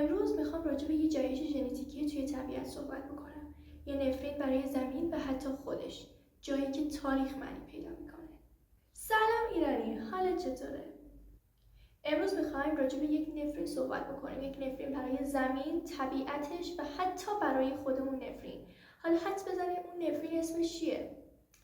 امروز میخوام راجع به یه جهش ژنتیکی توی طبیعت صحبت بکنم. یه نفرین برای زمین و حتی خودش، جایی که تاریخ معنی پیدا میکنه. سلام ایرانی، حالت چطوره؟ امروز میخوایم راجع به یک نفرین صحبت بکنیم. یک نفرین برای زمین، طبیعتش و حتی برای خودمون نفرین. حالا حدس بزنیم اون نفرین اسمش چیه؟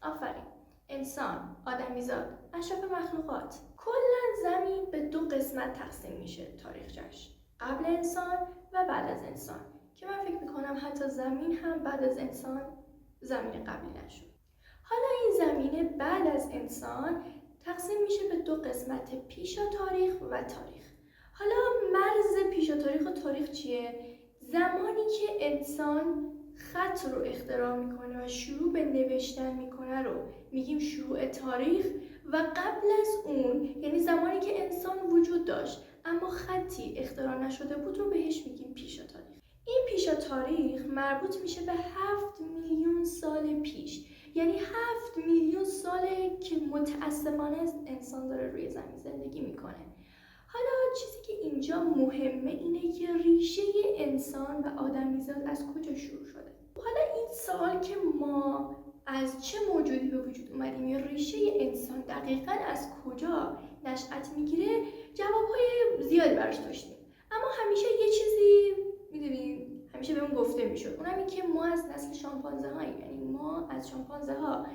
آفرین، انسان، آدمیزاد، اشرف مخلوقات. کلا زمین به دو قسمت تقسیم میشه تاریخچش، قبل انسان و بعد از انسان، که من فکر میکنم حتی زمین هم بعد از انسان زمین قبلی نشد. حالا این زمین بعد از انسان تقسیم میشه به دو قسمت، پیشا تاریخ و تاریخ. حالا مرز پیشا تاریخ و تاریخ چیه؟ زمانی که انسان خط رو اختراع میکنه و شروع به نوشتن میکنه رو میگیم شروع تاریخ، و قبل از اون یعنی زمانی که انسان وجود داشت اما خطی اختراع نشده بود رو بهش میگیم پیشا تاریخ. این پیشا تاریخ مربوط میشه به 7 میلیون سال پیش، یعنی 7 میلیون ساله که متاسفانه انسان داره روی زمین زندگی میکنه. حالا چیزی که اینجا مهمه اینه که ریشه انسان و آدمیزاد از کجا شروع شده. حالا این سوال که ما از چه موجودی به وجود اومدیم یا ریشه انسان دقیقاً از کجا نشأت میگیره، جوابهای زیادی براش داشتیم، اما همیشه یه چیزی میدونین همیشه بهمون گفته میشد، اونم این که ما از نسل شامپانزه هاییم، یعنی ما از شامپانزه ها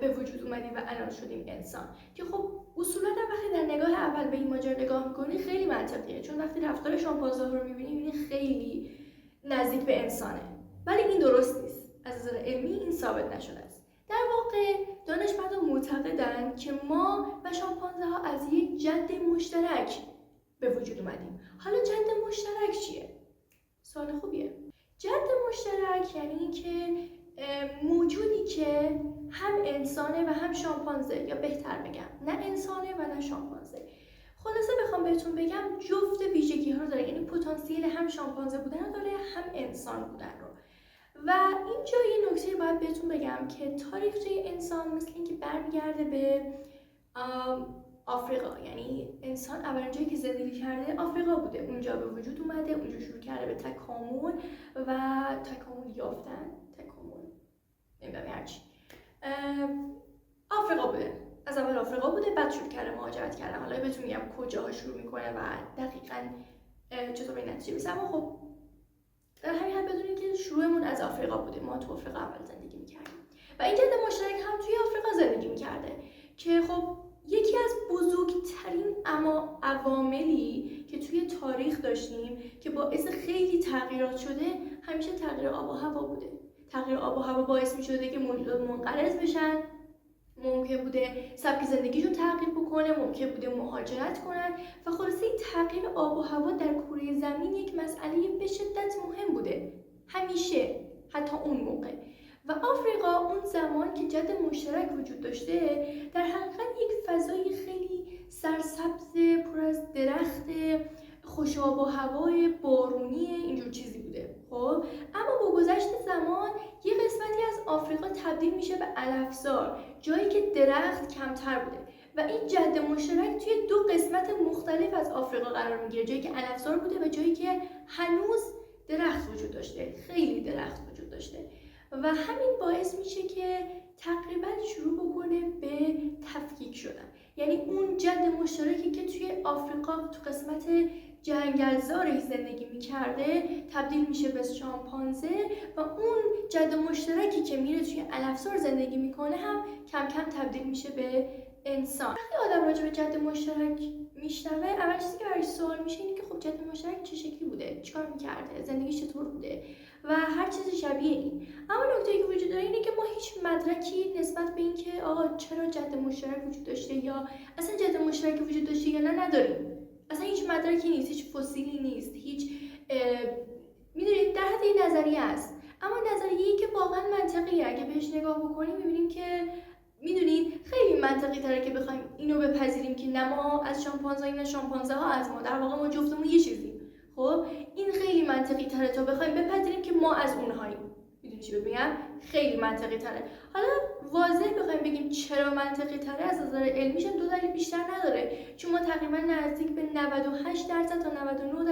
به وجود اومدیم و الان شدیم انسان. که خب اصولا وقتی در نگاه اول به این ماجرا نگاه میکنی خیلی منطقیه، چون وقتی رفتار شامپانزه ها رو میبینی خیلی نزدیک به انسانه، ولی این درست نیست. از نظر علمی این ثابت نشده است. در واقع دانشمندان معتقدند که ما و شامپانزه ها از یک جد مشترک به وجود اومدیم. حالا جد مشترک چیه؟ سوال خوبیه. جد مشترک یعنی اینکه موجودی که هم انسانه و هم شامپانزه، یا بهتر بگم نه انسانه و نه شامپانزه. خلاصه بخوام بهتون بگم جفت ویژگی ها رو داره، یعنی پتانسیل هم شامپانزه بودن رو داره هم انسان بودن رو. و اینجا یه نکته باید بهتون بگم که تاریخچه انسان مثل اینکه برمیگرده به آفریقا، یعنی انسان اولین جایی که زندگی کرده آفریقا بوده، اونجا به وجود اومده، اونجا شروع کرده به تکامل و تکامل یافتن، نمیدونم هرچی، آفریقا بوده، از اول آفریقا بوده، بعد شروع کرده مهاجرت کردن. حالا بهتون میگم کجاها شروع میکنه و دقیقاً چطور به این نتیجه میرسه، اما خب در همین حد بدونید که شروعمون از آفریقا بوده، ما تو آفریقا اول زندگی میکردیم و این جد مشترک هم توی آفریقا زندگی میکرده، که خب یکی از بزرگترین عواملی که توی تاریخ داشتیم که باعث خیلی تغییرات شده همیشه تغییر آب و هوا بوده. تغییر آب و هوا باعث می‌شده که موجودات منقرض بشن، ممکن بوده سبک زندگیشون تغییر بکنه، ممکن بوده مهاجرت کنن و خلاصه این تغییر آب و هوا در کره زمین یک مسئله به شدت مهم بوده همیشه، حتی اون موقع. و آفریقا اون زمان که جد مشترک وجود داشته در حقیقت یک فضای خیلی سرسبز پر از درخت، خوش آب و هوای بارونی، اینجور چیزی بوده. خب اما با گذشت زمان یه قسمتی از آفریقا تبدیل میشه به علفزار، جایی که درخت کمتر بوده و این جد مشترک توی دو قسمت مختلف از آفریقا قرار میگیره، جایی که علفزار بوده و جایی که هنوز درخت وجود داشته، خیلی درخت وجود داشته، و همین باعث میشه که تقریبا شروع بکنه به تفکیک شدن. یعنی اون جد مشترکی که توی آفریقا تو قسمت جنگلزارش زندگی میکرده تبدیل میشه به شامپانزه و اون جد مشترکی که میره توی علفزار زندگی میکنه هم کم کم تبدیل میشه به انسان. وقتی آدم راجع به جد مشترک میشنوه اول چیزی که براش سوال میشه اینه که خب جد مشترک چه شکلی بوده، چیکار میکرده، زندگیش چطور بوده و هر چیزی شبیه این. اما نکته‌ای که وجود داره اینه که ما هیچ مدرکی نسبت به اینکه آقا چرا جد مشترک وجود داشته یا اصلا جد مشترک وجود داشته یا نه نداریم. اصلا هیچ مدرکی نیست، هیچ فسیلی نیست، هیچ میدونید در حد این نظریه است، اما نظریه‌ای که واقعا منطقیه. اگه بهش نگاه بکنیم می‌بینیم که میدونید خیلی منطقی تره که بخوایم اینو بپذیریم که نه ما از شامپانزه نه شامپانزه ها از ما، در واقع ما جفتمون یه چیزیم. خب این خیلی منطقی تره تا بخوایم بپذیریم که ما از اونهاییم. میدونی چی بگم؟ خیلی منطقی تره. حالا واضح بخوایم بگیم چرا منطقی تره از نظر علمیش دو دلیل بیشتر نداره، چون ما تقریبا نزدیک به 98% تا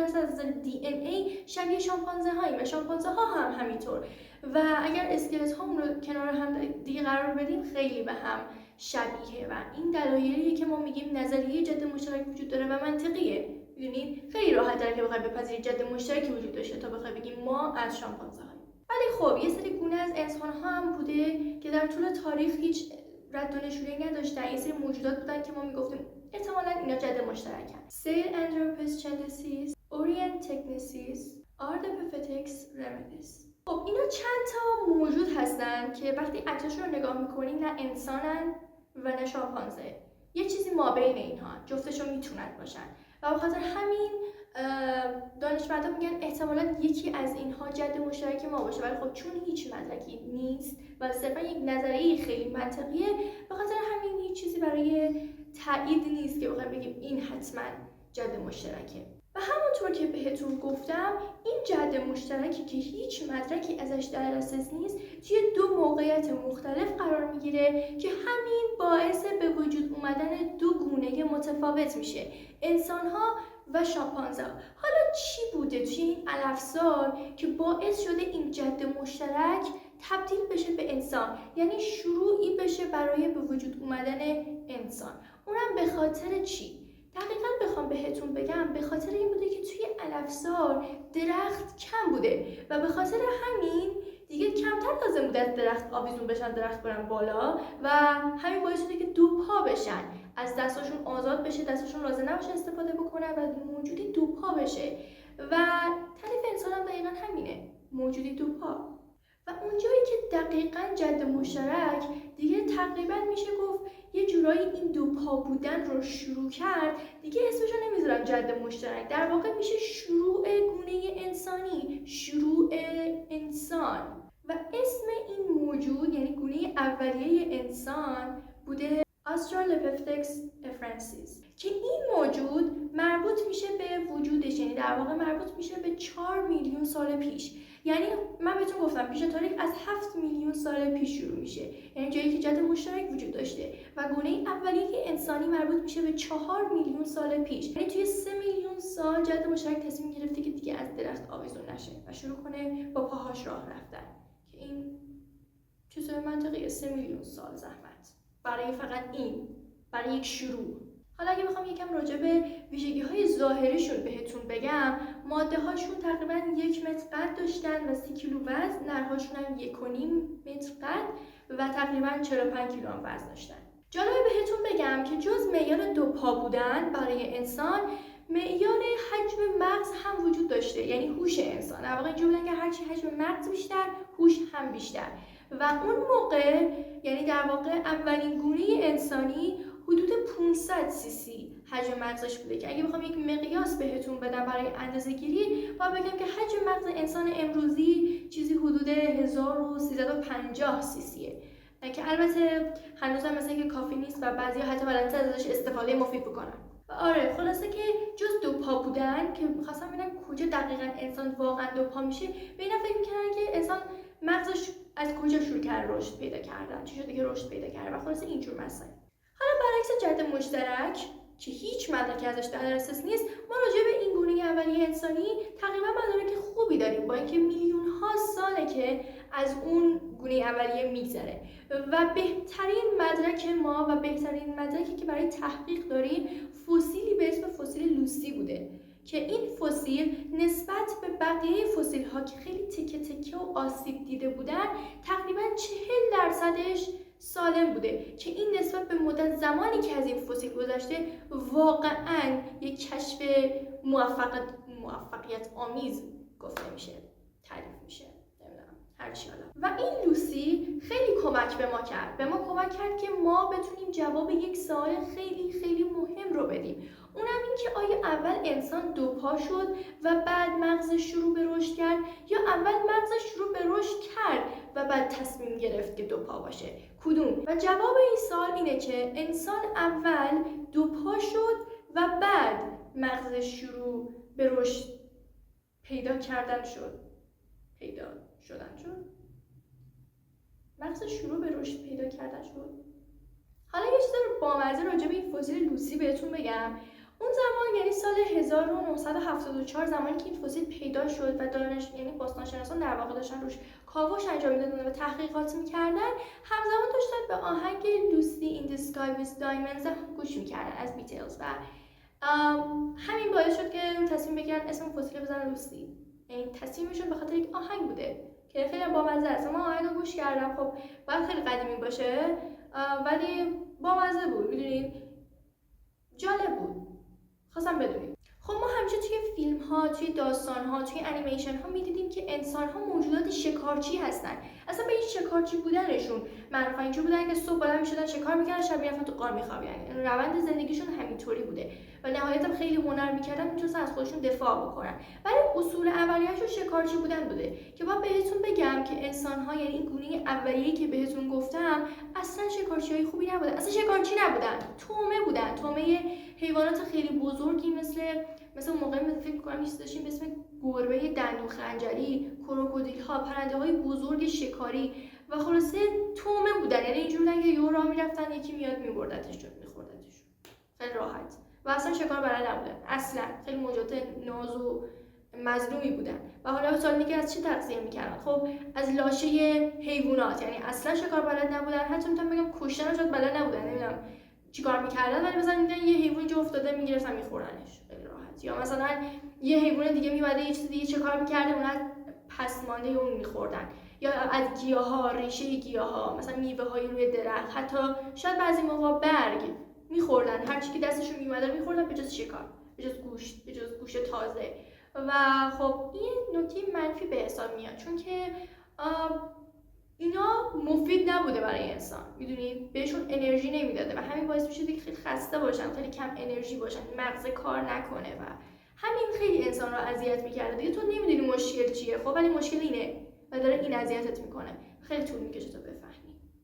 99% از نظر دی ان ای شبیه شامپانزه هاییم و شامپانزه ها هم همینطور و اگر اسکلت هامون رو کنار هم دیگه قرار بدیم خیلی به هم شبیه و این دلایلیه که ما میگیم نظریه جد مشترک وجود داره و منطقیه. میدونید خیلی راحت تره که بخوای بپذیری جد مشترکی وجود داشته تا بخوای بگیم ما از شامپانزه هاییم. ولی خب یه سری گونه از انسان ها هم بوده که در طول تاریخ هیچ رد و نشونه‌ای نداشتن. یه سری موجودات بودن که ما میگفتیم احتمالاً اینا جد مشترکن. Sahelanthropus Orienteknesis Ardipithecus remedis. خب اینا چند تا موجود هستن که وقتی عکساشون رو نگاه میکنیم نه انسانن و نه شامپانزه، یه چیزی مابین اینها، جفتشون میتونن باشن و به خاطر همین دانشمندان میگن احتمالاً یکی از اینها جد مشترک ما باشه، ولی خب چون هیچ مدرکی نیست و صرفا یک نظریه خیلی منطقیه به خاطر همین هیچ چیزی برای تایید نیست که بخوایم بگیم این حتما جد مشترکه. و همونطور که بهتون گفتم این جد مشترکی که هیچ مدرکی ازش در دسترس نیست توی دو موقعیت مختلف قرار میگیره که همین باعث به وجود اومدن دو گونه متفاوت میشه، انسان‌ها و شامپانزه. حالا چی بوده توی این علفزار که باعث شده این جد مشترک تبدیل بشه به انسان، یعنی شروعی بشه برای به وجود اومدن انسان؟ اونم به خاطر چی؟ دقیقاً بخوام بهتون بگم به خاطر این بوده که توی علفزار درخت کم بوده و به خاطر همین دیگه کمتر لازم بوده از درخت آویزون بشن، درخت برن بالا و همین باعث شده که دو پا بشن، از دستاشون آزاد بشه، دستاشون لازم نباشه استفاده بکنن و موجودی دو پا بشه و تعریف انسان هم دقیقاً همینه، موجودی دو پا. و اونجایی که دقیقاً جد مشترک دیگه تقریباً میشه گفت یه جورایی این دو پا بودن رو شروع کرد، دیگه اسمشو نمیذارم جد مشترک، در واقع میشه شروع گونه انسانی، شروع انسان. و اسم این موجود یعنی گونه اولیه انسان بوده Australopithecus afarensis که این موجود مربوط میشه به وجودش، یعنی در واقع مربوط میشه به 4 میلیون سال پیش. یعنی من بهتون گفتم پیش تاریخ از 7 میلیون سال پیش شروع میشه، یعنی جایی که جد مشترک وجود داشته و گونه اولیه انسانی مربوط میشه به 4 میلیون سال پیش، یعنی توی 3 میلیون سال جد مشترک تصمیم گرفته که دیگه از درخت آویزون نشه و شروع کنه با پاهاش راه رفتن، که این چیزای منطقیه. 3 میلیون سال زحمت برای فقط این، برای یک شروع. حالا اگه بخوام یکم راجع به ویژگی‌های ظاهریشون بهتون بگم، ماده‌هاشون تقریباً 1 متر قد داشتن و 30 کیلو وزن، نرهاشون هم 1.5 متر قد و تقریباً 45 کیلو هم وزن داشتن. جالبه بهتون بگم که جز معیار دو پا بودن برای انسان، معیار حجم مغز هم وجود داشته، یعنی هوش انسان. در واقع اینجوری بودن که هرچی حجم مغز بیشتر، هوش هم بیشتر. و اون موقع یعنی در واقع اولین گونه انسانی حدود 500 سی سی حجم مغزش بوده که اگه بخوام یک مقیاس بهتون بدم برای اندازه‌گیری باید بگم که حجم مغز انسان امروزی چیزی حدود 1350 سی سیه، که البته هنوزم مثل که کافی نیست و بعضیا حتی بلدن ازش استفاده مفید بکنن. و آره خلاصه که جز دو پا بودن که می‌خواستم ببینم کجا دقیقاً انسان واقعاً دو پا میشه، به اینا فکر می‌کردن که انسان مغزش از کجا شروع کرد رشد پیدا کردن، چی شده که رشد پیدا کرد و خلاصه اینجور مسائل. حالا برعکس جد مشترک که هیچ مدرکی ازش در دسترس نیست، ما راجع به این گونه اولیه انسانی تقریبا مدارک خوبی داریم، با اینکه میلیون ها ساله که از اون گونه اولیه میگذره و بهترین مدرک ما و بهترین مدرکی که برای تحقیق داریم فسیلی به اسم فسیل لوسی بوده که این فسیل نسبت به بقیه فسیل ها که خیلی تکه تکه و آسیب دیده بودن تقریبا 40% سالم بوده، که این نسبت به مدت زمانی که از این فسیل گذشته واقعاً یک کشف موفقیت آمیز گفته میشه، تعریف میشه، نمیدونم هرچی حالا. و این لوسی خیلی کمک به ما کرد، به ما کمک کرد که ما بتونیم جواب یک سوال خیلی خیلی مهم رو بدیم، اونم این که آیا اول انسان دو پا شد و بعد مغزش شروع به رشد کرد یا اول مغزش شروع به رشد کرد و بعد تصمیم گرفت که دو پا باشه، کدوم؟ و جواب این سوال اینه که انسان اول دو پا شد و بعد مغزش شروع به رشد پیدا شدن شد. مغزش شروع به رشد پیدا کردن شد. حالا یه چیز بامزه راجع به این فسیل لوسی بهتون بگم. اون زمان یعنی سال 1974 زمانی که این فسیل پیدا شد و یعنی باستانشناسان در واقع داشتن روش کاوش انجام میدادن و تحقیقات میکردن، همزمان داشتن به آهنگ لوسی این دی اسکای ویز دایموندز گوش میکردن از بیتلز و همین باعث شد که تصمیم بگیرن اسم فسیل بزنن لوسی. یعنی تصمیمشون به خاطر یک آهنگ بوده که خیلی بامزه است. من آهنگ رو گوش کردم، خب باید خیلی قدیمی باشه ولی بامزه بود، میدونید جالب بود، خواستم بدونید. خب ما همیشه توی فیلم ها، توی داستان ها، توی انیمیشن ها میدیدیم که انسان ها موجودات شکارچی هستن. اصلا به این شکارچی بودنشون معروفن، اینجور بودن که صبح بلند میشدن شکار میکردن، شب میرفتن تو غار میخوابیدن. یعنی روند زندگیشون همینطوری بوده و نهایتا خیلی هنر میکردن، میتونستن از خودشون دفاع بکنن. ولی اصول اولیه‌شون شکارچی بودن بوده که با بهتون بگم که انسان ها، یعنی این گونه اولیه‌ای که بهتون گفتم، اصلا شکارچیای خوبی نبودن، اصلا شکارچی نبودن، تومه بودن، تومه حیوانات خیلی بزرگی مثل اون موقع فکر می‌کنم چیزی داشتیم به اسم گربه دندون خنجری، کروکودیل‌ها، پرنده‌های بزرگ شکاری و خلاصه تومه بودن. یعنی اینجوری بودن که یهو راه می‌رفتن یکی میاد می‌بردتشون، می‌خوردتشون خیلی راحت و اصلا شکار بلد نبودن، اصلا خیلی موجودات ناز و مظلومی بودن. و حالا سوالی که از چی تغذیه می‌کردن؟ خب از لاشه حیوانات، یعنی اصلا شکار بلد نبودن، حتی می‌تونم بگم کشتن شاید بلد نبودن، نمی‌دونم چیکار می‌کردن، ولی مثلا دیدن یه حیوان جا افتاده می‌گرفتن می‌خوردنش خیلی راحت. یا مثلا یه حیوان دیگه میومده یه چیز دیگه چه کار می‌کرده، اون از پس مانده اون می‌خوردن. یا از گیاها، ریشه گیاها، مثلا میوه‌های روی درخت، حتی شاید بعضی موقع برگ می‌خوردن، هر چی که دستشون میومده می‌خوردن به جز شکار، به جز گوشت، به جز گوشت تازه. و خب این نکته منفی به حساب میاد، چون که اینا مفید نبوده برای انسان، میدونید بهشون انرژی نمیداده و همین باعث میشه که خیلی خسته باشن، خیلی کم انرژی باشن، مغز کار نکنه و همین خیلی انسان رو اذیت میکرده. دیگه تو نمیدونی مشکل چیه، خب ولی مشکل اینه و داره این اذیتت میکنه، خیلی طول میکشه تا بفهمی.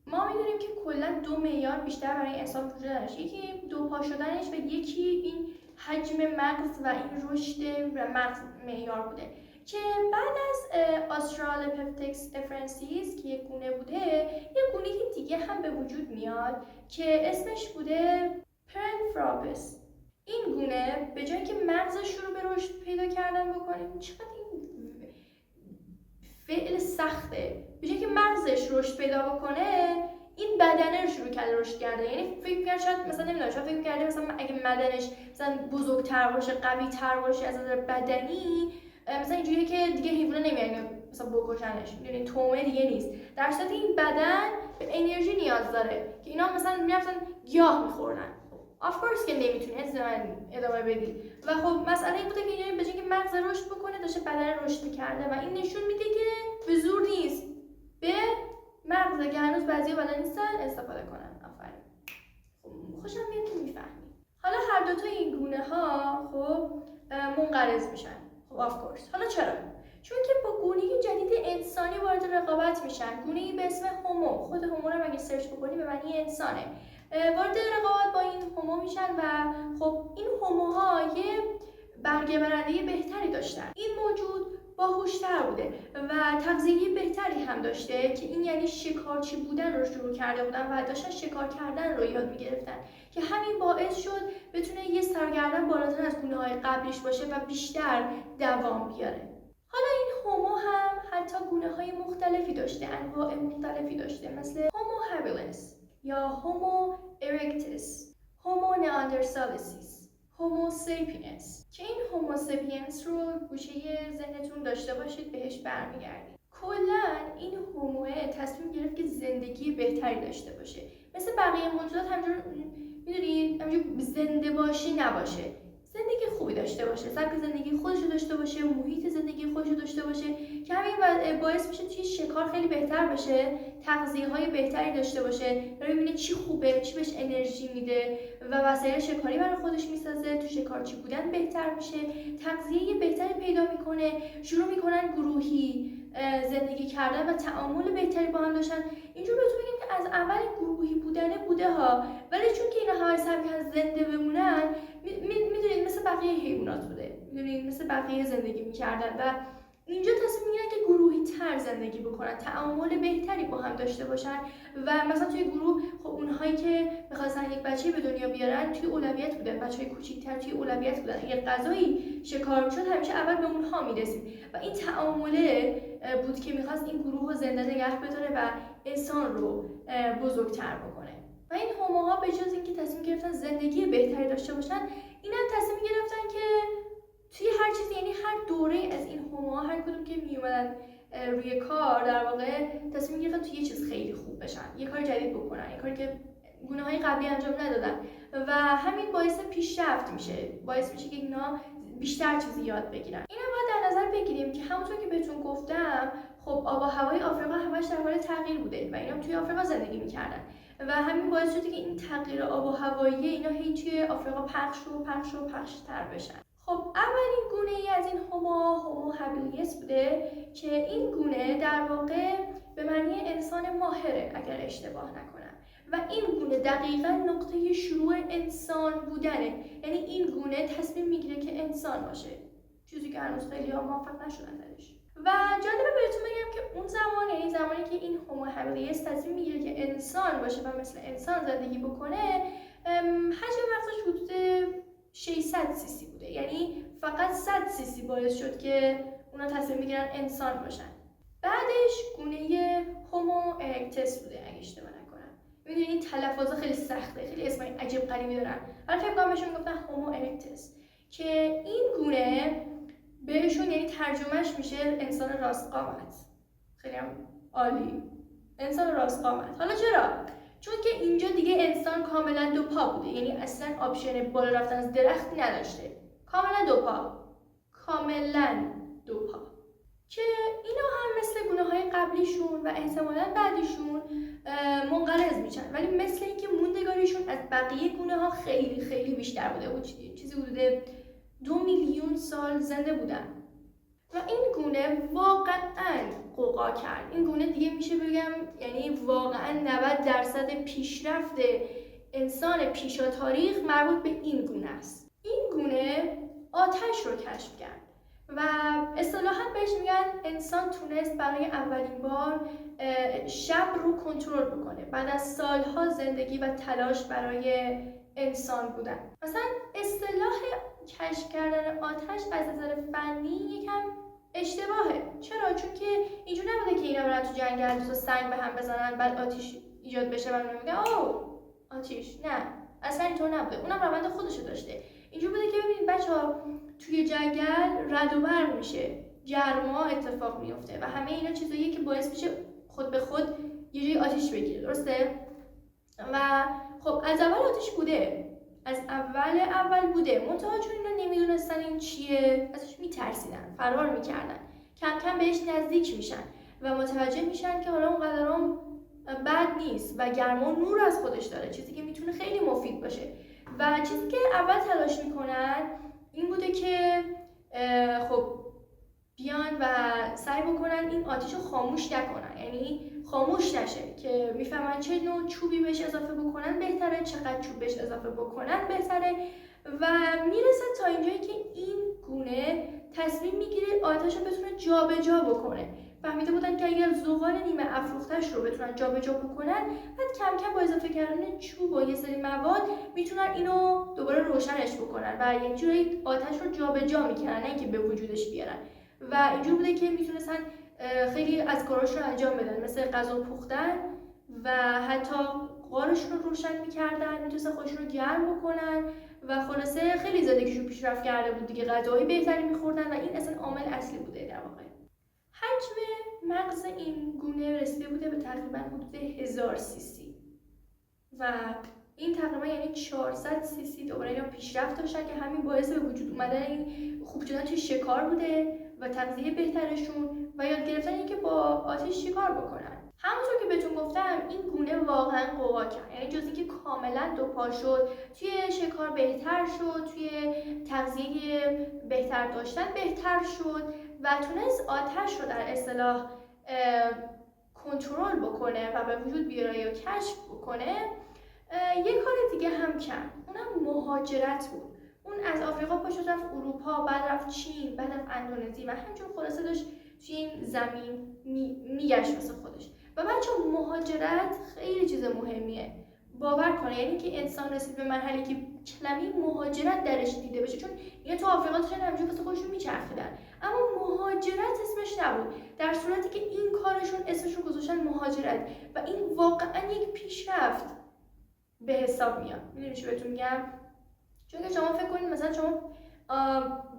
ما میدونیم که کلا دو معیار بیشتر برای انسان وجود داره، یکی دو پا شدنش و یکی این حجم مغز و این رشد مغز معیار بوده که بعد از آسترالوپیتکس افرنسیس که یک گونه بوده، یک گونه دیگه هم به وجود میاد که اسمش بوده پرنفراپس. این گونه به جایی که مغزش شروع به رشد پیدا کردن بکنه، چقدر این فعل سخته، به جایی که مغزش رشد پیدا بکنه این بدنه رو شروع کرده رشد کرده. یعنی فکر کرد شاید مثلا نمیدونم، شاید فکر کرده مثلا اگه بدنش مثلا بزرگتر باشه، قوی تر باشه از نظر بدنی، مثلا اینجوریه که دیگه حیونا نمیان مثلا بکشنش، میدونین تومه دیگه نیست، در صورتی این بدن به انرژی نیاز داره که اینا مثلا میرفتن گیاه میخوردن. آف کورس که نمیتونی ادامه بدی و خب مسئله این بوده که یعنی به جای که مغز رشد بکنه داشته بدن رشد میکرده و این نشون میده که به زور نیست به مغز که هنوز بعضیا بلد نیستن استفاده کنن. آفرین، خب خوشم میاد که میفهمی. حالا هر دوتا این گونه ها خب منقرض میشن. خب آف کورس. حالا چرا؟ چون که با گونه جدید انسانی وارد رقابت میشن. گونه‌ای به اسم هومو، خود هومو رو اگه سرچ بکنی به معنی انسانه، وارد رقابت با این هومو میشن و خب این هوموها یه برگه برنده بهتری داشتن. این موجود باهوش‌تر بوده و تغذیه بهتری هم داشته که این یعنی شکارچی بودن رو شروع کرده بودن و داشتن شکار کردن رو یاد میگرفتن که همین باعث شد بتونه یه سرگردن بالاتر از گونه‌های قبلیش باشه و بیشتر دوام بیاره. حالا این هومو هم حتی گونه‌های مختلفی داشته، انواع مختلفی داشته، مثل هومو هابیلنس یا هومو ارکتس، هومو نئاندرتالنسیس، هومو ساپینس که این هومو ساپینس رو گوشه ذهنتون داشته باشید، بهش برمیگردید. کلا این هومو تصمیم گرفت که زندگی بهتری داشته باشه، مثل بقیه موجودات همینجور میدونید همینجور زنده باشی نباشه، زندگی خوبی داشته باشه، سبک زندگی خودش رو داشته باشه، محیط زندگی خودش رو داشته باشه که همین باعث میشه توی شکار خیلی بهتر بشه، تغذیه‌های بهتری داشته باشه، ببینه چی خوبه، چی بهش انرژی میده و وسایل شکاری برای خودش میسازه، تو شکارچی بودن بهتر میشه، تغذیه بهتری پیدا میکنه، شروع میکنن گروهی زندگی کردن و تعامل بهتری با هم داشتن. اینجور بهتون بگیم که از اول گروهی بودنه بوده ها، ولی چون که اینا همه سعی می‌کنن زنده بمونن، میدونید مثل بقیه حیوانات بوده، میدونید مثل بقیه زندگی میکردن و اینجا تصمیم میگیرن که گروهی تر زندگی بکنن، تعامل بهتری با هم داشته باشن و مثلا توی گروه خب اونهایی که می‌خواستن یک بچه به دنیا بیارن توی اولویت بودن، بچه‌های کوچیک‌تر توی اولویت بودن. اگه غذایی شکار می‌شد همیشه اول به اونها می‌رسید و این تعامله بود که می‌خواست این گروه رو زنده نگه بداره و انسان رو بزرگتر بکنه. و این هوموها به جز اینکه تصمیم گرفتن زندگی بهتری داشته باشن، اینا تصمیم گرفتن که توی هر چیزی، یعنی هر دوره از این هوموها هر کدوم که میومدن روی کار در واقع تصمیم گرفتن توی یه چیز خیلی خوب بشن، یه کار جدید بکنن، یه کاری که گونه‌های قبلی انجام ندادن و همین باعث پیشرفت میشه، باعث میشه که اینا بیشتر چیزی یاد بگیرن. اینو باید در نظر بگیریم که همونطور که بهتون گفتم خب آب و هوای آفریقا همش در حال تغییر بوده و اینا توی آفریقا زندگی میکردن و همین باعث شده که این تغییر آب و هوایی اینا هی توی آفریقا پخش‌تر بشن. خب اولین گونه ای از این هومو هابیلیس بوده که این گونه در واقع به معنی انسان ماهره اگر اشتباه نکنم و این گونه دقیقاً نقطه شروع انسان بودنه، یعنی این گونه تصمیم میگیره که انسان باشه، چیزی که هنوز خیلی‌ها موفق نشدن درش. و جالبه بهتون بگم که اون زمان، یعنی زمانی که این هومو هابیلیس تصمیم میگیره که انسان باشه و مثل انسان زندگی بکنه، حجم مغزش حدود 600 cc بوده، یعنی فقط 100 cc باعث شد که اونا تصمیم بگیرن انسان باشن. بعدش گونه هومو ارکتس بوده اگه اشتباه نکنم. میدونید این تلفظ خیلی سخته، خیلی اسمای عجیب غریبی دارن. حالا فکر کنم بهشون میگفتن هومو ارکتس که این گونه بهشون یعنی ترجمهش میشه انسان راست قامت. خیلی هم عالی، انسان راست قامت. حالا چرا؟ چون که اینجا دیگه انسان کاملا دو پا بوده، یعنی اصلا آپشن بالا رفتن از درختی نداشته، کاملا دو پا، کاملا دو پا، که اینا هم مثل گونه‌های قبلیشون و احتمالاً بعدیشون منقرض میشن، ولی مثل اینکه موندگاریشون از بقیه گونه‌ها خیلی خیلی بیشتر بوده و چیزی حدود 2 میلیون سال زنده بودن و این گونه واقعاً قوقا کرد. این گونه دیگه میشه بگم یعنی واقعاً 90% پیشرفت انسان پیشا تاریخ مربوط به این گونه است. این گونه آتش رو کشف کرد و اصطلاحاً بهش میگن انسان تونست برای اولین بار شب رو کنترل بکنه بعد از سالها زندگی و تلاش برای انسان بودن. مثلا اصطلاح کشف کردن آتش از نظر فنی یکم اشتباهه. چرا؟ چون که اینجور نبوده که اینا برن تو جنگل دو تا سنگ به هم بزنن بعد آتش ایجاد بشه و میگن اوه آتش. نه، اصلا اینطور نبوده. اونم روند خودشو داشته. اینجور بوده که ببینید بچه‌ها توی جنگل رعد و برق میشه، گرما اتفاق میفته و همه اینا چیزاییه که باعث میشه خود به خود یه جای آتش بگیره، درسته؟ و خب از اول آتش بوده، از اول بوده، منتها چون اینا نمیدونستن این چیه ازش میترسیدن، فرار میکردن، کم کم بهش نزدیک میشن و متوجه میشن که حالا اونقدرام بد نیست و گرما نور از خودش داره، چیزی که میتونه خیلی مفید باشه. و چیزی که اول تلاش میکنن این بوده که خب بیان و سعی بکنن این آتش رو خاموش نکنن، یعنی خاموش نشه، که میفهمن چه نوع چوبی بهش اضافه بکنن بهتره، چقدر چوب بهش اضافه بکنن بهتره و میرسه تا اینجایی که این گونه تصمیم میگیره آتش رو بتونه جابجا بکنه. فهمیده بودن که اگر زغال نیمه افروختش رو بتونن جابجا بکنن، بعد کم کم با اضافه کردن چوب و یه سری مواد میتونن اینو دوباره روشنش بکنن و یه جوری آتش رو جابجا میکنن، نه اینکه به وجودش بیارن. و اینجور بوده که میتونستن خیلی از کاراش رو انجام بدن، مثل غذا پختن و حتی غارشون رو روشن میکردن، میتونستن خودشون رو گرم بکنن و خلاصه خیلی زندگیشون پیشرفت کرده بود دیگه، غذای بهتری میخوردن و این اصلا عامل اصلی بوده در واقع. حجم مغز این گونه رسیده بوده به تقریبا حدود 1000 cc و این تقریبا یعنی 400 cc دوباره اینا پیشرفت داشتن که همین باعث به وجود اومدن این خوب شدن توی شکار بوده و تغذیه بهترشون و یاد گرفتن اینکه با آتش شکار بکنن. همونطور که بهتون گفتم این گونه واقعا قوا کرد، یعنی جز اینکه کاملا دو پا شد، توی شکار بهتر شد، توی تغذیه بهتر داشتن بهتر شد و تونست آتش رو در اصطلاح کنترل بکنه و به وجود بیاره یا کشف بکنه. یه کار دیگه هم کرد، اونم مهاجرت بود. اون از آفریقا پاشد رفت اروپا، بعد رفت چین، بعد رفت اندونزی و همچون خلاصه داشت توی این زمین میگشت واسه خودش. و بچه مهاجرت خیلی چیز مهمیه، باور کنه. یعنی که انسان رسید به مرحله که کلمه مهاجرت درش دیده بشه، چون اینا تو آفریقا داشتن همینجوری واسه خودشون میچرخیدن، اما مهاجرت اسمش نبود، در صورتی که این کارشون اسمش رو گذاشتن مهاجرت و این واقعا یک پیشرفت به حساب میاد. میدونی چی بهتون میگم؟ چون که شما فکر کنید مثلا شما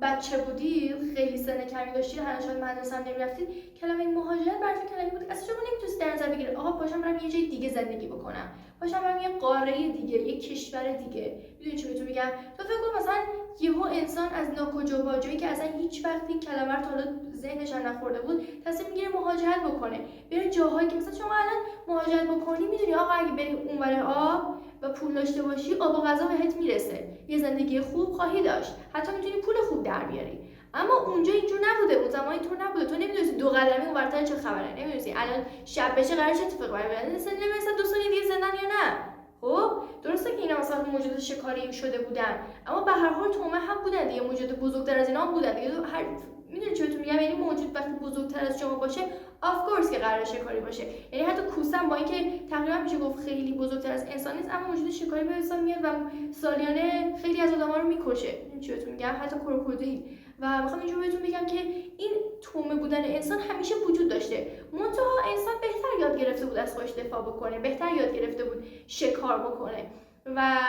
بچه بودی، خیلی سن کمی داشتی، هر شاید مدرسه هم نمیرفتید، کلمه مهاجرت براتون کلمه بود اصلا شما نمیتونید در نظر بگیرید آقا پاشم برم یه جای دیگه زندگی بکنم، پاشم برم یه قاره دیگه، یه کشور دیگه. میدونی چی بهتون میگم؟ تو فکر کن مثلا یهو انسان از ناکجا با جایی که اصلا هیچ وقت این کلمه رو تا حالا ذهنش هم نخورده بود تصمیم میگیره مهاجرت بکنه، بره جاهایی که مثلا شما الان مهاجرت بکنی، میدونی آقا اگه بری اونور آب و پول داشته باشی، آب و غذا بهت میرسه، یه زندگی خوب خواهی داشت، حتی میتونی پول خوب در بیاری. اما اونجا اینجور نبوده، اون زمان اینطور نبوده. تو نمیدونی دو قدمی اونورتر چه خبره، نمیدونی الان شب بشه قرار چه اتفاقی بیفته، نمیدونی 2 سال دیگه زندن یا نه. خب درسته که اینا مثلا موجود شکاری شده بودن، اما به هر حال تومه هم بودن دیگه، موجود بزرگتر از اینا هم بودن دیگه. هر میدونی چی بهتون میگم؟ یعنی موجود وقتی بزرگتر از شما باشه آف کورس که قرار شکاری باشه. یعنی حتی کوسه با اینکه تقریبا میشه گفت خیلی بزرگتر از انسان نیست، اما موجود شکاری به حساب میاد و سالیانه خیلی از آدما رو میکشه. میدونی چی بهتون میگم؟ حتی کروکودیل. و میخوام اینجوری بهتون بگم که این تومه بودن انسان همیشه وجود داشته، منتها انسان بهتر یاد گرفته بود از خودش دفاع بکنه، بهتر یاد گرفته بود شکار بکنه.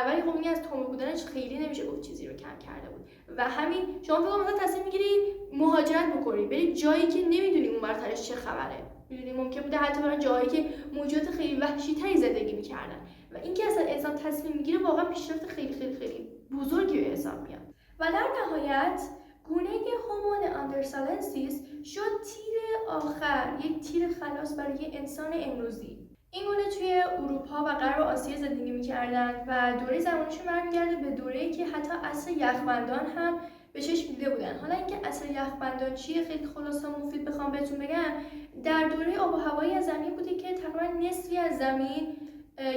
ولی خب این از تومه بودنش خیلی نمیشه گفت چیزی رو کم کرده بود. و همین شما فکر مثلا تصمیم میگیری مهاجرت بکنی، بری جایی که نمیدونی اون برترش چه خبره. میدونی ممکن بوده حتی برای جایی که موجودات خیلی وحشی‌تری زندگی میکردن و اینکه اصلا انسان تصمیم میگیره واقعا پیشرفت خیلی خیلی خیلی بزرگی به حساب میاد. و در نهایت گونه هومو نئاندرتالنسیس شد تیر آخر، یک تیر خلاص برای انسان امروزی. این گونه توی اروپا و غرب آسیا زندگی می‌کردند و دوره زمانیشون برمیگرده به دوره‌ای که حتی عصر یخبندان هم به چشم دیده بودن. حالا اینکه عصر یخبندان چیه خیلی خلاصه مفید بخوام بهتون بگم، در دوره آب و هوایی از زمین بوده که تقریبا نصفی از زمین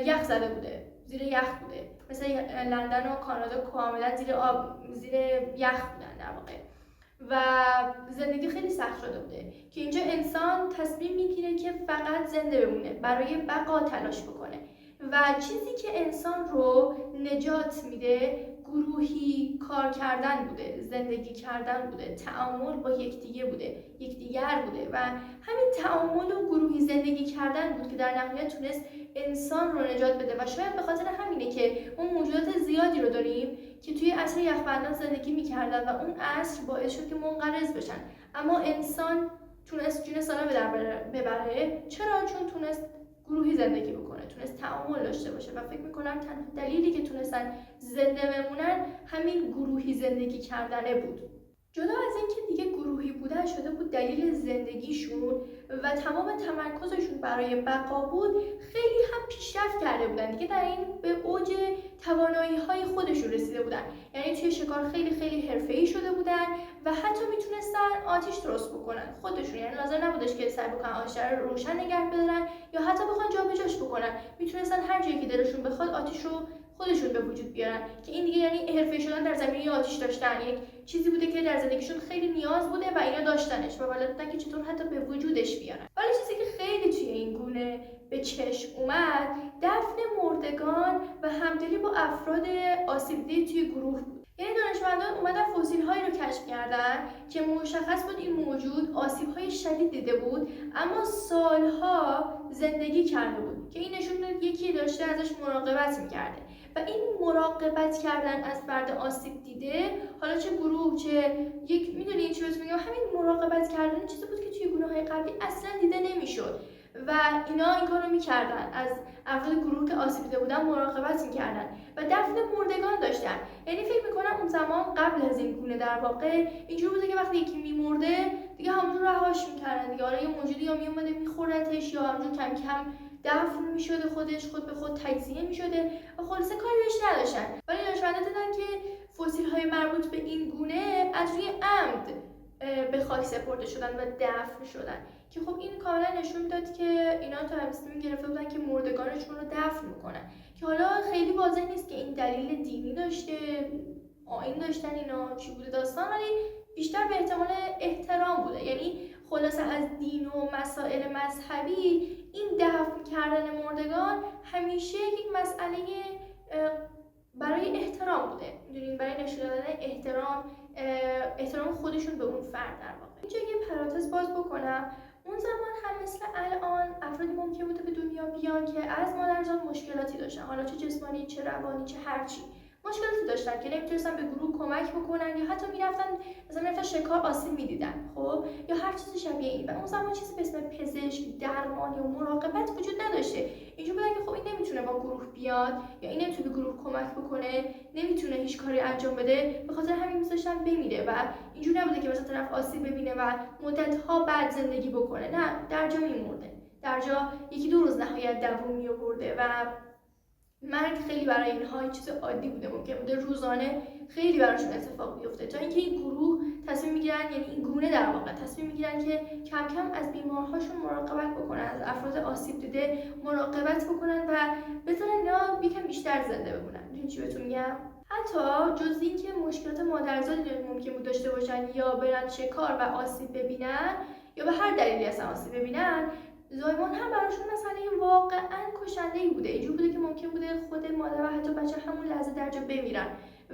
یخ زده بوده، زیر یخ بوده. مثل لندن و کانادا کاملا زیر آب، زیر یخ بودن در واقع. و زندگی خیلی سخت شده بوده که اینجا انسان تصمیم میگیره که فقط زنده بمونه، برای بقا تلاش بکنه و چیزی که انسان رو نجات میده گروهی کار کردن بوده، زندگی کردن بوده، تعامل با یکدیگر بوده و همین تعامل و گروهی زندگی کردن بود که در نهایت تونست انسان رو نجات بده. و شاید به خاطر همینه که اون موجودات زیادی رو داریم که توی عصر یخبندان زندگی میکردن و اون عصر باعث شد که منقرض بشن، اما انسان تونست جون سالم به در ببره. چرا؟ چون تونست گروهی زندگی بکنه، تونست تعامل داشته باشه و فکر میکنم تنها دلیلی که تونستن زنده بمونن همین گروهی زندگی کردنه بود. جدا از اینکه دیگه گروهی بودن شده بود دلیل زندگیشون و تمام تمرکزشون برای بقا بود، خیلی هم پیشرفت کرده بودن دیگه، در این به اوج توانایی‌های خودشون رسیده بودن. یعنی توی شکار خیلی خیلی حرفه‌ای شده بودن و حتی میتونستن آتیش درست بکنن خودشون، یعنی لازم نبودش که سعی بکنن آتیش رو روشن نگه بدارن یا حتی بخوان جابجاش بکنن، میتونستن هر جایی که دلشون بخواد آتیش رو خودشون به وجود بیارن. که این دیگه یعنی حرفه‌ای شدن در زمینه آتیش داشتن، یک چیزی بوده که در زندگیشون خیلی نیاز بوده و اینا داشتنش و بلد بودن که چطور حتی به وجودش بیارن. ولی چیزی که خیلی توی این گونه به چشم اومد دفن مردگان و همدلی با افراد آسیب دیده توی گروه بود. یعنی دانشمندان اومدن فسیل‌هایی رو کشف کردن که مشخص بود این موجود آسیب‌های شدید دیده بود اما سالها زندگی کرده بود، که این نشون می‌داد یکی داشته ازش مراقبت می‌کرده. و این مراقبت کردن از فرد آسیب دیده، حالا چه گروه چه یک، میدونی چی بهتون میگم، همین مراقبت کردن چیزی بود که توی گروه‌های قبلی اصلا دیده نمی‌شد و اینا این کارو می‌کردن، از افراد گروه که آسیب دیده بودن مراقبت می‌کردن و دفن مردگان داشتن. یعنی فکر می‌کنم اون زمان قبل از این گونه در واقع اینجوری بوده که وقتی یکی می‌مرده دیگه همونجور رهاش می‌کردن دیگه، حالا یه موجودی یا میومده می‌خوردتش یا همونجور کم کم دفن می‌شده، خود به خود تجزیه می‌شده و خلاصه کاری بهش نداشتن. ولی دانشمندان دیدن که فسیل‌های مربوط به این گونه از روی عمد به خاک سپرده شدن و دفن شدن، که خب این کاملا نشون میداد که اینا تصمیم گرفته بودن که مردگانشون رو دفن میکنن، که حالا خیلی واضح نیست که این دلیل دینی داشته، آیین داشتن اینا چی بوده داستان، ولی بیشتر به احتمال احترام بوده. یعنی خلاصه از دین و مسائل مذهبی این دفن کردن مردگان همیشه یک مسئله برای احترام بوده، میدونین، برای نشون دادن احترام خودشون به اون فرد. در واقع اینجا یه پرانتز باز بکنم، اون زمان هم مثل الان افرادی ممکن بوده به دنیا بیان که از مادرزاد مشکلاتی داشتن، حالا چه جسمانی چه روانی چه هرچی مشکلاتی داشتن که نمیتونستن به گروه کمک بکنن یا حتی میرفتن شکار آسیب میدیدن، خب، یا هر چیزی شبیه این. و اون زمان چیزی به اسم پزشک، درمان یا مراقبت وجود نداشته. اینجوری بودن که خب این نمیتونه با گروه بیاد یا این نمیتونه به گروه کمک بکنه، نمیتونه هیچ کاری انجام بده، به خاطر همین میذاشتن بمیره. و اینجوری نبوده که مثلا طرف آسیب ببینه و مدت‌ها بعد زندگی بکنه، نه، در جا میمرده، در جا یکی دو روز نهایت دووم میآورده و مرگ خیلی برای اینها چیز عادی بوده، ممکن بوده روزانه خیلی براشون اتفاق بیفته، تا اینکه این گروه تصمیم میگیرن، یعنی این گونه در واقع تصمیم میگیرن که کم کم از بیمارهاشون مراقبت بکنن، از افراد آسیب دیده مراقبت بکنن و بذارن اینا یکم بیشتر زنده بمونن. میدونی چی بهتون میگم؟ حتی جز این که مشکلات مادرزادی ممکن بود داشته باشن یا برن شکار و آسیب ببینن یا به هر دلیلی اصلا آسیب ببینن، زایمان هم براشون مسئله واقعا کشنده‌ای بوده. اینجور بوده که ممکن بوده خود مادر و حتی بچه همون لحظه در جا بمیرن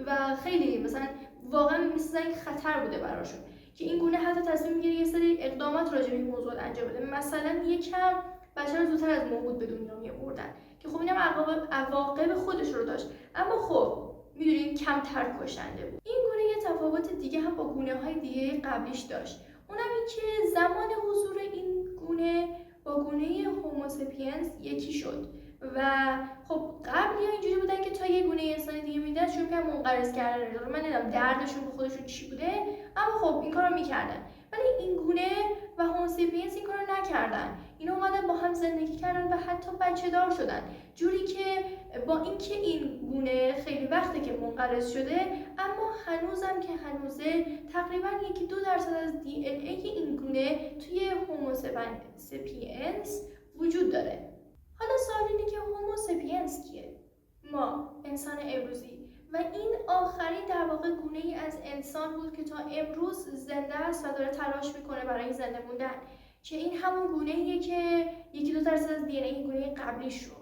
و خیلی مثلا واقعا مثل این خطر بوده براشون که این گونه حتی تصمیم میگیره یه سری اقدامات راجع به این موضوع انجام بده، مثلا یکم بچه رو زودتر از موعود به دنیا میآوردن که خب اینم عواقب خودش رو داشت، اما خب میدونید کمتر کشنده بود. این گونه یه تفاوت دیگه هم با گونه‌های دیگه قبلیش داشت، اونم این که زمان حضور این گونه با گونه هوموسپینز یکی شد و خب قبلی ها اینجوری بودن که تا یه گونه انسان دیگه میدن شروع کردن منقرض کردن. من نمیدونم دردشون به خودشون چی بوده، اما خب این کارو میکردن. ولی این گونه و هوموسپینز این کارو نکردن، اینا اومدن با هم زندگی کردن و حتی بچه دار شدن، جوری که با اینکه این گونه خیلی وقته که منقرض شده، اما هنوزم که هنوزه تقریبا 1-2% از دی ان ای این گونه توی هوموسپینز وجود داره. حالا سوال اینه که هوموسپینز کیه؟ ما، انسان امروزی، و این آخرین در واقع گونه ای از انسان بود که تا امروز زنده است و داره تلاش میکنه برای زنده موندن، که این همون گونه ایه که 1-2% از دی ان ای گونه قبلیش رو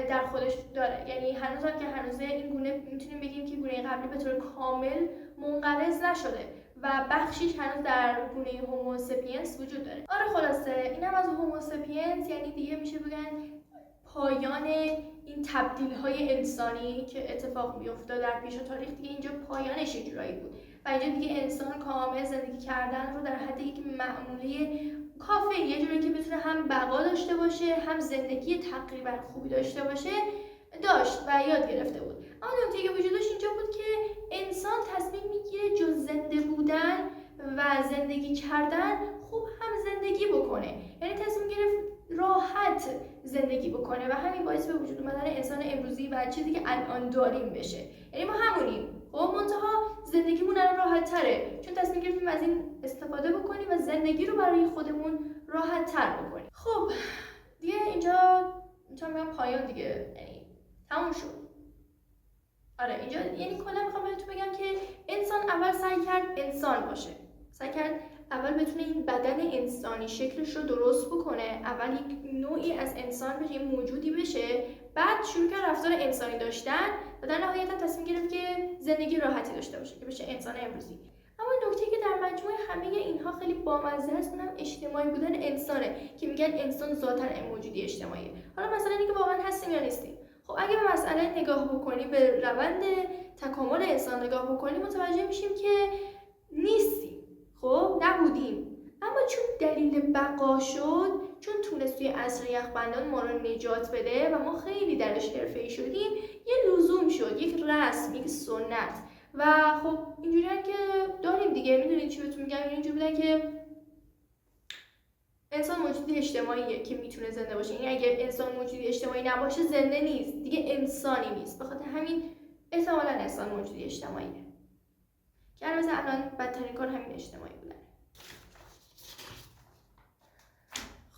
در خودش داره. یعنی هنوز هم که هنوزه این گونه میتونیم بگیم که گونه قبلی به طور کامل منقرض نشده و بخشیش هنوز در گونه هوموسپینز وجود داره. آره خلاصه اینم از هوموسپینز، یعنی دیگه میشه بگن پایان این تبدیل های انسانی که اتفاق میافتاد در پیش تاریخ، دیگه اینجا پایانش یه جورایی بود و اینجا دیگه انسان کامل زندگی کردن رو در حد یک معموله کافه، یه جوری که بتونه هم بقا داشته باشه هم زندگی تقریبا خوبی داشته باشه داشت و یاد گرفته بود. اما نکته که وجود داشت اینجا بود که انسان تصمیم میگیره جز زنده بودن و زندگی کردن خوب هم زندگی بکنه، یعنی تصمیم گرفت راحت زندگی بکنه و همین باعث به وجود اومدن انسان امروزی و چیزی که الان داریم بشه. یعنی ما همونیم، خب منتها زندگیمون الان راحت تره چون تصمیم گرفتیم از این استفاده بکنیم و زندگی رو برای خودمون راحت تر بکنیم. خب دیگه اینجا میتونم بگم پایان دیگه، یعنی تموم شد. آره اینجا یعنی کلا میخوام بهتون بگم که انسان اول سعی کرد انسان باشه، سعی کرد اول بتونه این بدن انسانی شکلش رو درست بکنه، اول یک نوعی از انسان بشه، یه موجودی بشه، بعد شروع کرد رفتار انسانی داشتن و در نهایت تصمیم گرفت که زندگی راحتی داشته باشه که بشه انسان امروزی. اما نکته که در مجموع همه اینها خیلی بامزه است اونم اجتماعی بودن انسانه که میگن انسان ذاتاً موجودی اجتماعیه. حالا مثلا اینکه واقعا هستیم یا نیستیم، خب اگه به مسئله نگاه بکنی، به روند تکامل انسان نگاه بکنی، متوجه میشیم که نیستیم، خب نبودیم، اما چون دلیل بقا شد، چون تونست توی عصر یخبندان ما رو نجات بده و ما خیلی درش حرفه‌ای شدیم، یه لزوم شد، یک رسم، یک سنت. و خب اینجوری که داریم دیگه، میدونید چی بهتون میگم، اینجوری بودن که انسان موجودی اجتماعیه که میتونه زنده باشه، یعنی اگه انسان موجودی اجتماعی نباشه زنده نیست دیگه، انسانی نیست. بخاطر همین احتمالاً انسان موجودی اجتماعیه که مثلا الان بدترین کار همین اجتماعی بودن.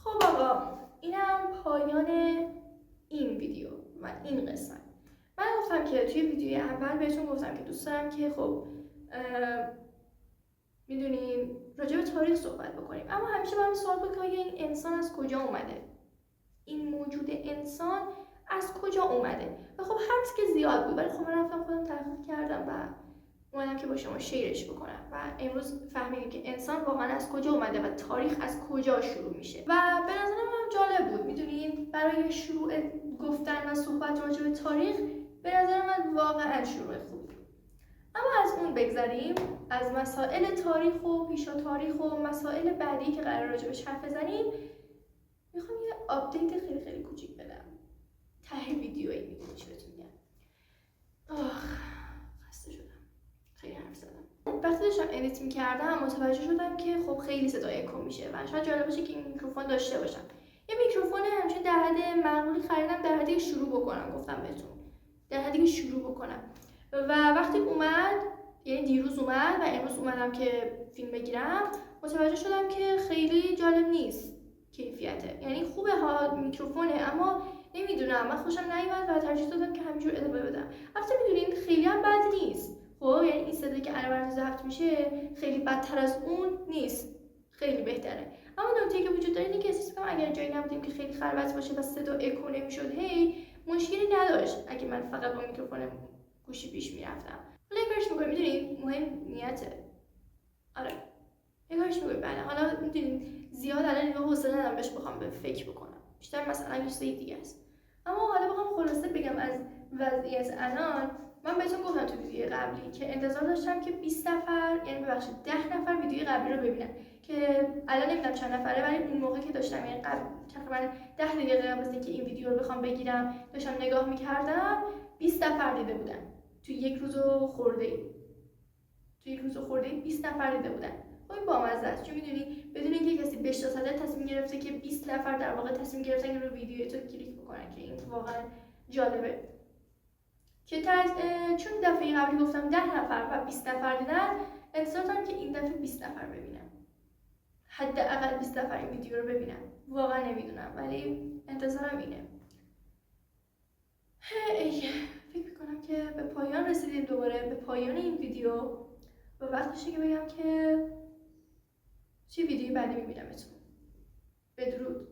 خب آقا اینم پایان این ویدیو و این قسمت. من گفتم که توی ویدیوی اول بهتون گفتم که دوست دارم که خب میدونین راجع به تاریخ صحبت بکنیم، اما همیشه برام سوال بود که این انسان از کجا اومده، این موجود انسان از کجا اومده. و خب حدس که زیاد بود، ولی خب من رفتم خودم تحقیق کردم و اومدم که با شما شیرش بکنم و امروز فهمیدیم که انسان واقعا از کجا اومده و تاریخ از کجا شروع میشه. و به نظرم هم جالب بود. میدونین برای شروع گفتن و صحبت راجع به تاریخ به نظر من واقعا شروع خوبی. اما از اون بگذریم، از مسائل تاریخ و پیشا تاریخ و مسائل بعدی که قرار راجع بهش حرف بزنیم، میخوام یه آپدیت خیلی خیلی کوچیک بدم ته ویدیویی. میدونی چی بهتون میگم؟ خسته شدم، خیلی حرف زدم. وقتی داشتم ادیت میکردم متوجه شدم که خب خیلی صدای اکو میشه و شاید جالب باشه که این میکروفون داشته باشم. یه میکروفون همچین در حد معقولی خریدم، در حدی شروع بکنم، گفتم بهتون در حدی شروع بکنم. و وقتی اومد، یعنی دیروز اومد و امروز اومدم که فیلم بگیرم، متوجه شدم که خیلی جالب نیست کیفیته. یعنی خوبه ها میکروفونه، اما نمیدونم، من خوشم نیومد و ترجیح دادم که همینجور ادامه بدم. البته میدونین خیلی هم بد نیست. خب یعنی این صدایی که الان ضبط میشه خیلی بدتر از اون نیست، خیلی بهتره. اما نکته‌ای که وجود داره اینه که احساس می‌کنم اگر جایی نبودیم که خیلی خلوت باشه و صدا اکو نمی‌شد، مشکلی نداشت اگه من فقط با میکروفون گوشی پیش میرفتم. حالا کارش می‌کنم، میدونین مهم نیته. آره کارش می‌کنم. بله حالا میدونین زیاد الان دیگه حوصله ندارم بهش بخوام به فکر بکنم، بیشتر مثلا یه چیز دیگه است. اما حالا بخوام خلاصه بگم از وضعیت الان، من بهتون گفتم تو ویدیو قبلی که انتظار داشتم که 20 نفر، یعنی ببخشید 10 نفر ویدیو قبلی رو ببینن، که الان نمیدونم چند نفره، ولی اون موقع که داشتم، یعنی قبل تقریبا 10 دقیقه قبل از اینکه این ویدیو رو بخوام بگیرم داشتم نگاه می‌کردم، 20 نفر دیده بودن تو یک روز خورده 20 نفر دیده بودن. خب بامزه است، چون میدونی بدون اینکه کسی بشناسه تصمیم گرفته که 20 نفر در واقع تصمیم گرفتن که رو ویدیوی تو کلیک بکنن، که این واقعا جالبه. که چون دفعه قبلی گفتم 10 نفر و 20 نفر دیدن، انتظار دارم که این دفعه 20 نفر ببینم، حداقل 20 نفر این ویدیو رو ببینم. واقعا نمیدونم ولی انتظارم اینه. فکر میکنم که به پایان رسیدیم، دوباره به پایان این ویدیو و وقتشه که بگم که چه ویدیوی بعدی میبینمتون. بدرود.